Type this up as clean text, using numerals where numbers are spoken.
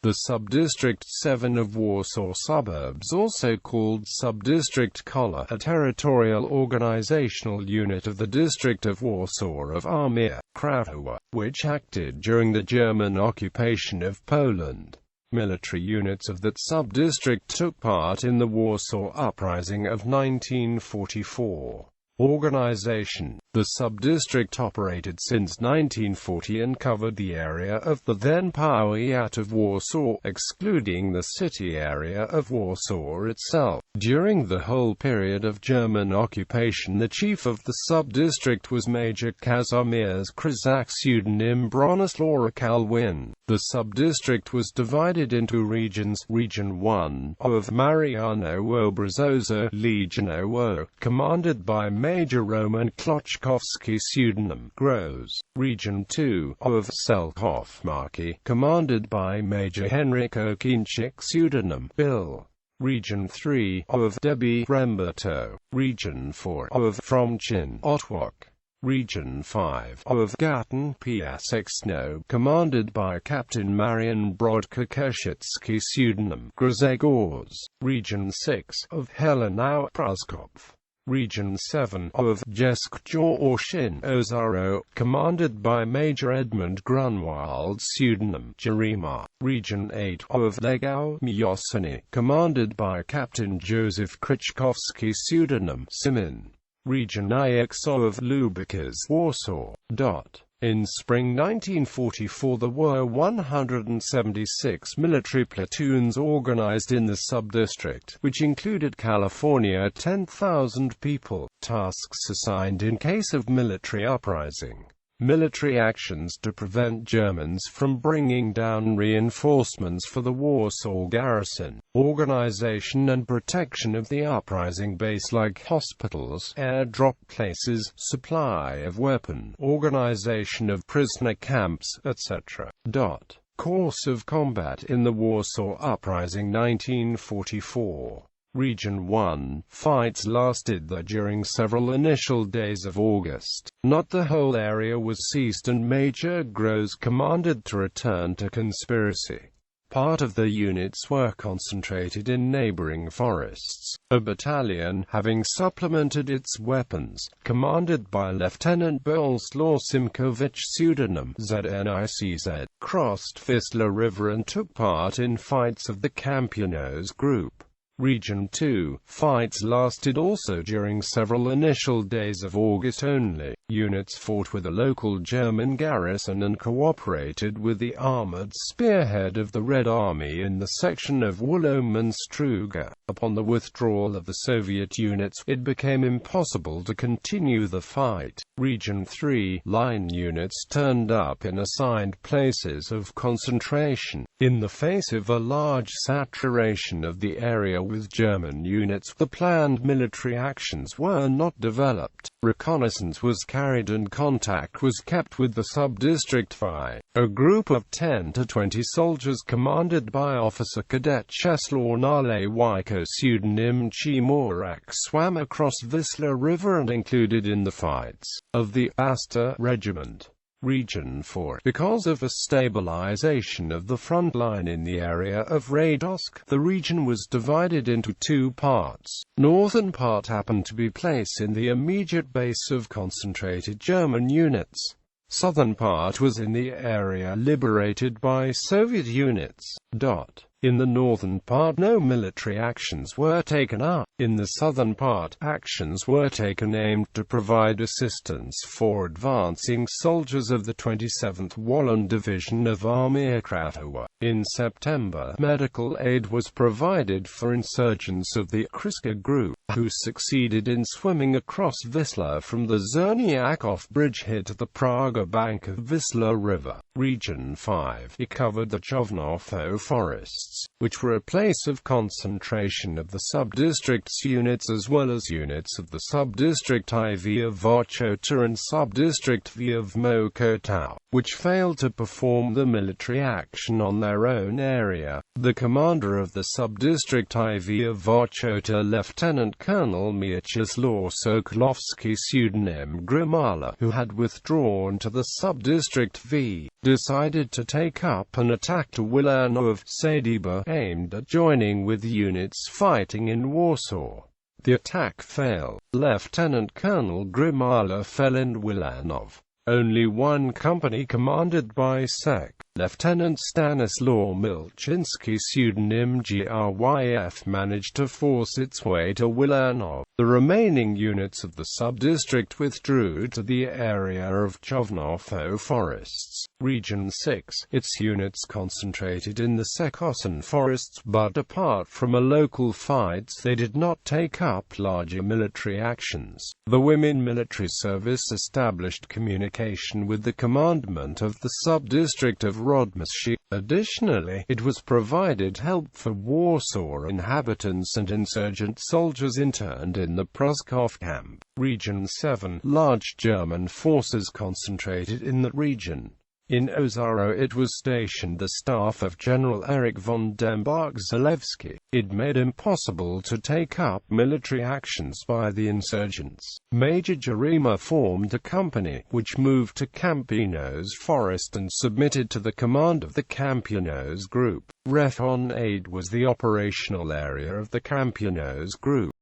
The Sub-district VII of Warsaw suburbs, also called Sub-district Kola, a territorial organizational unit of the district of Warsaw of Armia Krajowa, which acted during the German occupation of Poland. Military units of that sub-district took part in the Warsaw Uprising of 1944. Organization: the sub-district operated since 1940 and covered the area of the then Powiat of Warsaw, excluding the city area of Warsaw itself. During the whole period of German occupation, the chief of the sub-district was Major Kazimierz Krzyżak, pseudonym Bronislaw Kalwin. The sub-district was divided into regions. Region 1, of Mariano Obrazoza, Legion O, commanded by Major Roman Kloczkowski, pseudonym Grosz. Region 2, of Selkowmarki, commanded by Major Henryk Okińczyk, pseudonym Bill. Region 3, of Debi Remberto. Region 4, of Fromchin Otwok. Region 5, of Gatan Piaseczno, commanded by Captain Marian Brodko-Kosiecki, pseudonym Grzegorz. Region 6, of Helenau Pruskopf. Region 7, of Jeskjoroshin Ozaro, commanded by Major Edmund Grunwald, pseudonym Jerema. Region 8, of Legał Miosny, commanded by Captain Joseph Kryczkowski, pseudonym Simin. Region IX, of Lubikas, Warsaw. In spring 1944 there were 176 military platoons organized in the sub-district, which included California 10,000 people. Tasks assigned in case of military uprising. Military actions to prevent Germans from bringing down reinforcements for the Warsaw garrison. Organization and protection of the uprising base like hospitals, airdrop places, supply of weapon, organization of prisoner camps, etc. Course of combat in the Warsaw Uprising 1944. Region 1, fights lasted there during several initial days of August. Not the whole area was seized and Major Grosz commanded to return to conspiracy. Part of the units were concentrated in neighboring forests. A battalion, having supplemented its weapons, commanded by Lieutenant Boleslaw Simkowicz, pseudonym ZNICZ, crossed Wisła River and took part in fights of the Campinos Group. Region 2, fights lasted also during several initial days of August only. Units fought with a local German garrison and cooperated with the armored spearhead of the Red Army in the section of Wolomin-Struga. Upon the withdrawal of the Soviet units, it became impossible to continue the fight. Region 3, line units turned up in assigned places of concentration. In the face of a large saturation of the area with German units, the planned military actions were not developed. Reconnaissance was carried and contact was kept with the sub-district VI. A group of 10 to 20 soldiers commanded by Officer Cadet Czesław Nalewajko, pseudonym Chimorak, swam across Wisła River and included in the fights of the Asta Regiment. Region 4. Because of a stabilization of the front line in the area of Radosk, the region was divided into two parts. Northern part happened to be placed in the immediate base of concentrated German units. Southern part was in the area liberated by Soviet units. In the northern part no military actions were taken up. In the southern part, actions were taken aimed to provide assistance for advancing soldiers of the 27th Wallon Division of Armia Krajowa. In September, medical aid was provided for insurgents of the Kryska Group, who succeeded in swimming across Wisła from the Czerniaków bridge here to the Praga bank of Wisła River. Region 5. It covered the Chownowo forests, which were a place of concentration of the sub-district's units as well as units of the sub-district IV of Ochota and sub-district V of Mokotów, which failed to perform the military action on their own area. The commander of the Sub-district IV of Warsaw, Lieutenant Colonel Mieczysław Sokolowski, pseudonym Grimala, who had withdrawn to the Sub-district V, decided to take up an attack to Wilanów Siedziba, aimed at joining with units fighting in Warsaw. The attack failed. Lieutenant Colonel Grimala fell in Wilanów. Only one company commanded by Sec. Lieutenant Stanislaw Milczynski, pseudonym Gryf, managed to force its way to Wilanów. The remaining units of the sub-district withdrew to the area of Chownowo forests. Region 6. Its units concentrated in the Sekosan forests, but apart from a local fights they did not take up larger military actions. The Women Military Service established communication with the commandment of the sub-district of Rodmyśl. Additionally, it was provided help for Warsaw inhabitants and insurgent soldiers interned in the Pruszków camp. Region 7. Large German forces concentrated in the region. In Ozaro it was stationed the staff of General Erich von Dębach-Zalewski. It made impossible to take up military actions by the insurgents. Major Jarima formed a company, which moved to Campinos Forest and submitted to the command of the Campinos Group. Ref on Aid was the operational area of the Campinos Group.